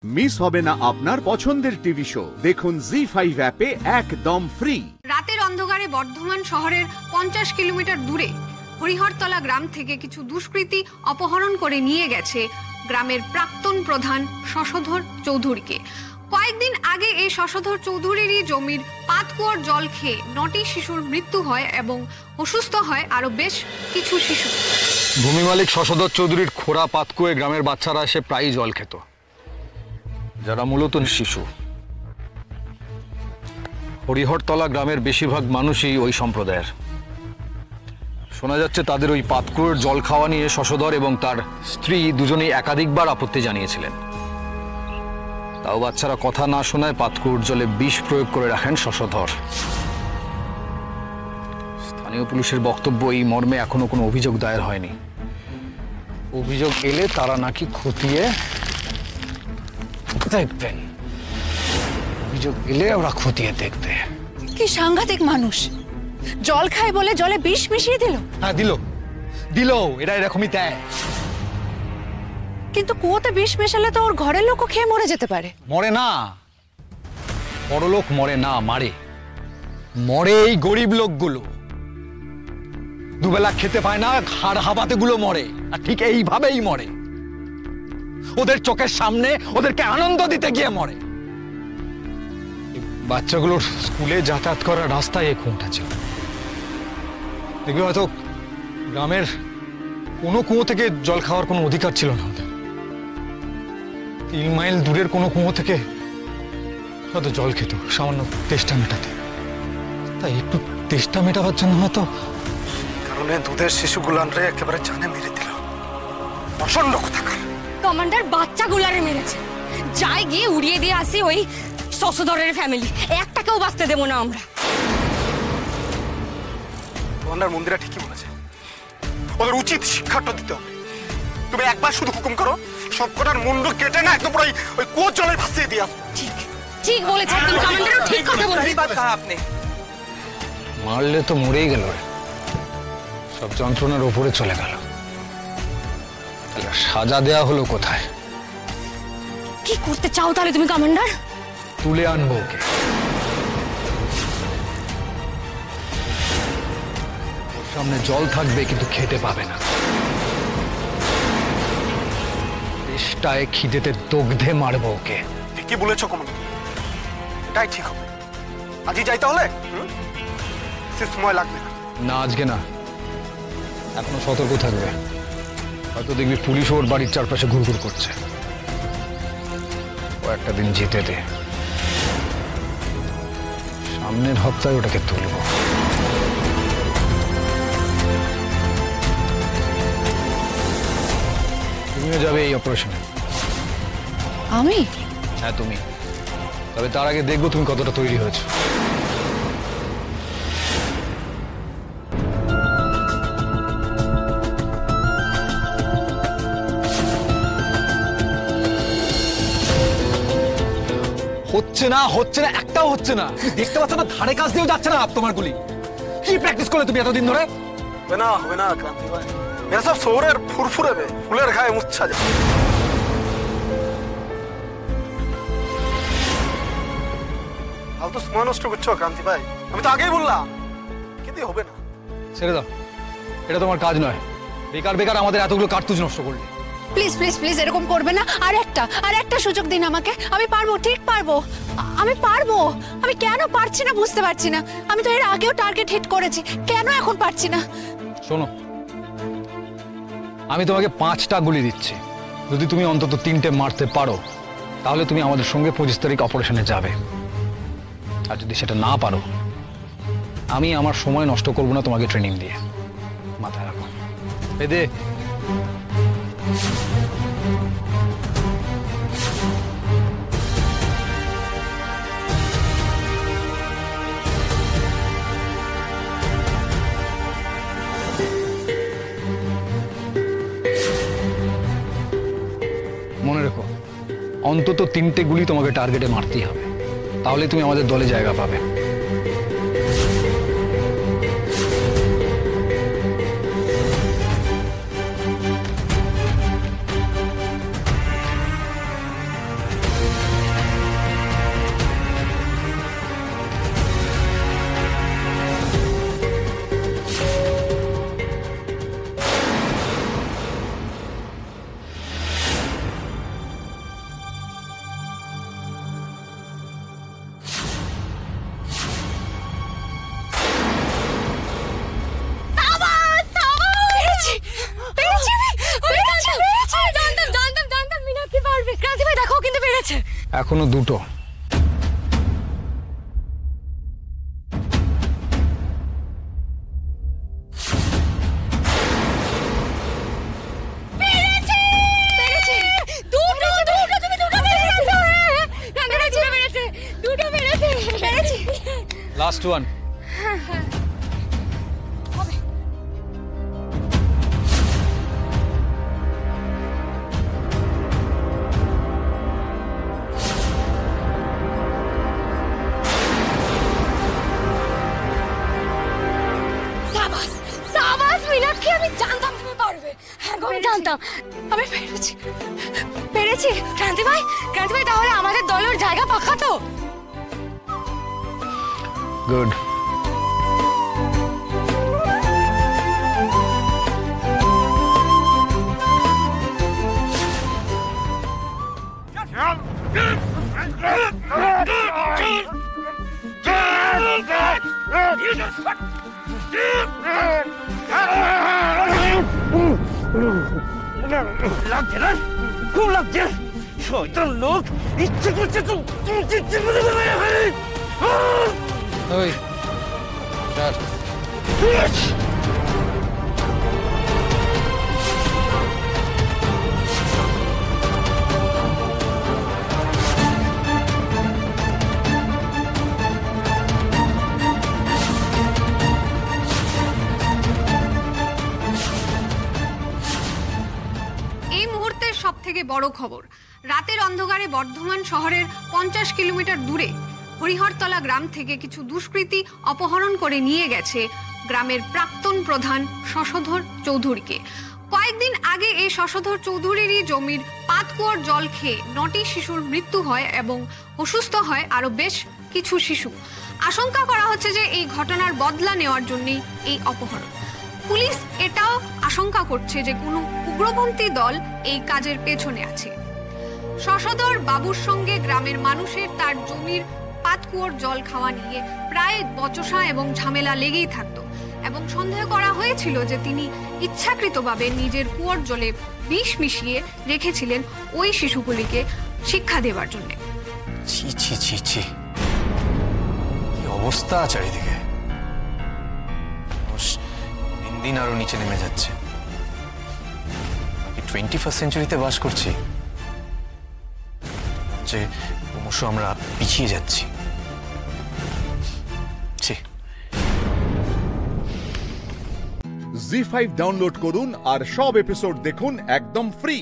Miss হবে না আপনার পছন্দের টিভি শো। দেখুন জি5 অ্যাপে একদম ফ্রি। রাতের অন্ধকারে বর্ধমান শহরের 50 কিলোমিটার দূরে হরিহরতলা গ্রাম থেকে কিছু দুষ্কৃতী অপহরণ করে নিয়ে গেছে গ্রামের প্রাক্তন প্রধান শশধর চৌধুরীকে। কয়েকদিন আগে এই শশধর চৌধুরীরই জমির পাতকুয়োর জল খেয়ে 9টি শিশুর মৃত্যু হয় এবং অসুস্থ হয় আরো বেশ কিছু শিশু। ভূমি মালিক শশধর চৌধুরীর খোঁড়া পাতকুয়োয় গ্রামের বাচ্চারা এসে প্রায়ই জল খেত, যারা মূলত শিশু। হরিহরতলা গ্রামের বেশিরভাগ মানুষই ওই সম্প্রদায়ের। শোনা যাচ্ছে তাদের ওই পাতকুয়োর জল খাওয়া নিয়ে শশধর এবং তার স্ত্রী দুজনেই একাধিকবার আপত্তি জানিয়েছিলেন। তাও বাচ্চারা কথা না শোনায় পাতকুয়োর জলে বিষ প্রয়োগ করে রাখেন শশধর। স্থানীয় পুলিশের বক্তব্য, এই মর্মে এখনো কোনো অভিযোগ দায়ের হয়নি। অভিযোগ এলে তারা নাকি খতিয়ে দেখবেন। অভিযোগ এলে ওরা খতিয়ে দেখবে। কি সাংঘাতিক মানুষ! জল খায় বলে জলে বিষ মিশিয়ে দিল। হ্যাঁ, দিল। এরা এরকমই দেয়। কিন্তু কুয়োতে বিষ মেশালে তো ওর ঘরের লোকও খেয়ে মরে যেতে পারে। মরে না, বড়লোক মরে না, মরে এই গরিব লোকগুলো। দুবেলা খেতে পায় না, হাড় হাবাতে গুলো মরে, আর ঠিক এইভাবেই মরে। ওদের চোখের সামনে ওদেরকে আনন্দ দিতে গিয়ে মরে। বাচ্চাগুলোর স্কুলে যাতায়াত করার রাস্তায় এই কুয়োটা ছিল। দেখবি হয়তো গ্রামের কোনো কুয়ো থেকে জল খাওয়ার কোনো অধিকার ছিল না ওদের। 3 মাইল দূরের কোনো কুয়ো থেকে হয়তো জল খেত সামান্য তেষ্টা মেটাতে। তাই একটু তেষ্টা মেটাবার জন্য হয়তো কারণে দুধের শিশুগুলানরে একেবারে জানে মেরে দিল। প্রচন্ড কোথাকার কমান্ডার বাচ্চাগুলারে মেরেছে। যাই গিয়ে উড়িয়ে দিয়ে আসি ওই শশধরের ফ্যামিলি। একটাকেও বাঁচতে দেবো না আমরা। কমান্ডার মন্দিরা ঠিকই বলেছে, ওদের উচিত শিক্ষাটা দিতে হবে। তুমি একবার শুধু হুকুম করো, সবকটার মুন্ডু কেটে না একদম ওই কুয়োর জলে ভাসিয়ে দিয়ে আসো। ঠিক বলেছে একদম, কমান্ডারও ঠিক কথা বলেছে। আপনি মারলে তো মরেই গেল, সব যন্ত্রণার ওপরে চলে গেল। তাহলে সাজা দেয়া হলো কোথায়? কি করতে চাও তাহলে তুমি কমান্ডার? তুলে আনবো ওকে। ওর সামনে জল থাকবে কিন্তু খেতে পাবে না। চেষ্টায় খিদেতে দগ্ধে মারবো ওকে। ঠিকই বলেছো কমান্ডার, এটাই ঠিক হবে। আজই যাই তাহলে? সে সময় লাগবে না। না, আজকে না, এখনো সতর্ক থাকবে। হয়তো দেখবি পুলিশ ওর বাড়ির চারপাশে ঘুরঘুর করছে। ও একটা দিন যেতে দে, সামনের হপ্তাহে ওটাকে তুলব। তুমিও যাবে এই অপারেশনে? আমি? হ্যাঁ, তুমি। তবে তার আগে দেখবো তুমি কতটা তৈরি হয়েছো। হচ্ছে না, একটাও হচ্ছে না। দেখতে পাচ্ছ না, ধারে কাজ দিয়েও যাচ্ছে না তোমার গুলি। কি প্র্যাকটিস করলে তুমি এতদিন ধরে? হবে না ক্রান্তি ভাই, এরা সব শহরের ফুরফুরে ফুলের গায়ে মুচ্ছা যায়। ফালতু সময় নষ্ট করছো ক্রান্তি ভাই, আমি তো আগেই বললাম। কিন্তু হবে না। ছেড়ে দাও, এটা তোমার কাজ নয়। বেকার আমাদের এতগুলো কার্তুজ নষ্ট করলে। প্লিজ প্লিজ প্লিজ এরকম করবে না। আর একটা সুযোগ দিন আমাকে। আমি পারবো, ঠিক পারবো। আমি পারবো। আমি কেন পারছি না বুঝতে পারছি না। আমি তো এর আগেও টার্গেট হিট করেছি, কেন এখন পারছি না? শোনো, আমি তোমাকে 5টা গুলি দিচ্ছি। যদি তুমি অন্তত 3টে মারতে পারো, তাহলে তুমি আমাদের সঙ্গে 25 তারিখ অপারেশনে যাবে। আর যদি সেটা না পারো, আমি আমার সময় নষ্ট করবো না তোমাকে ট্রেনিং দিয়ে। মাথায় রাখো। বেদে মনে রেখো, অন্তত 3টে গুলি তোমাকে টার্গেটে মারতেই হবে, তাহলে তুমি আমাদের দলে জায়গা পাবে। মেরেছে? এখনো দুটো। Last one. আমি জানতাম তুমি পারবে। হ্যাঁ আমি জানতাম। আমি পেরেছি। ক্রান্তি ভাই তাহলে আমাদের দলের জায়গা পাকা তো? গুড। লাগছে না? খুব লাগছে। শয়তান লোক ইচ্ছে করছে তো ওই স্যার, সবথেকে বড় খবর, রাতের অন্ধকারে বর্ধমান শহরের 50 কিলোমিটার দূরে হরিহরতলা গ্রাম থেকে কিছু দুষ্কৃতী অপহরণ করে নিয়ে গেছে গ্রামের প্রাক্তন প্রধান শশধর চৌধুরীকে। কয়েকদিন আগে এই শশধর চৌধুরীরই জমির পাতকুয়োর জল খেয়ে 9টি শিশুর মৃত্যু হয় এবং অসুস্থ হয় আরো বেশ কিছু শিশু। আশঙ্কা করা হচ্ছে যে এই ঘটনার বদলা নেওয়ার জন্যই এই অপহরণ। পুলিশ এটাও আশঙ্কা করছে যে কোনো উগ্রপন্থী দল এই কাজের পেছনে আছে। শশধর বাবুর সঙ্গে গ্রামের মানুষের তার জমির পাতকুয়োর জল খাওয়া নিয়ে প্রায় বচসা এবং ঝামেলা লেগেই থাকতো এবং সন্দেহ করা হয়েছিল যে তিনি ইচ্ছাকৃতভাবে নিজের কুয়োর জলে বিষ মিশিয়ে রেখেছিলেন ওই শিশুগুলিকে শিক্ষা দেওয়ার জন্য। ছি ছি ছি ছি, কি অবস্থা চারিদিকে, দিন দিন আরো নিচে নেমে যাচ্ছে। 21st সেঞ্চুরিতে বাস করছি, যে ক্রমশ আমরা পিছিয়ে যাচ্ছি। জি5 ডাউনলোড করুন আর সব এপিসোড দেখুন একদম ফ্রি।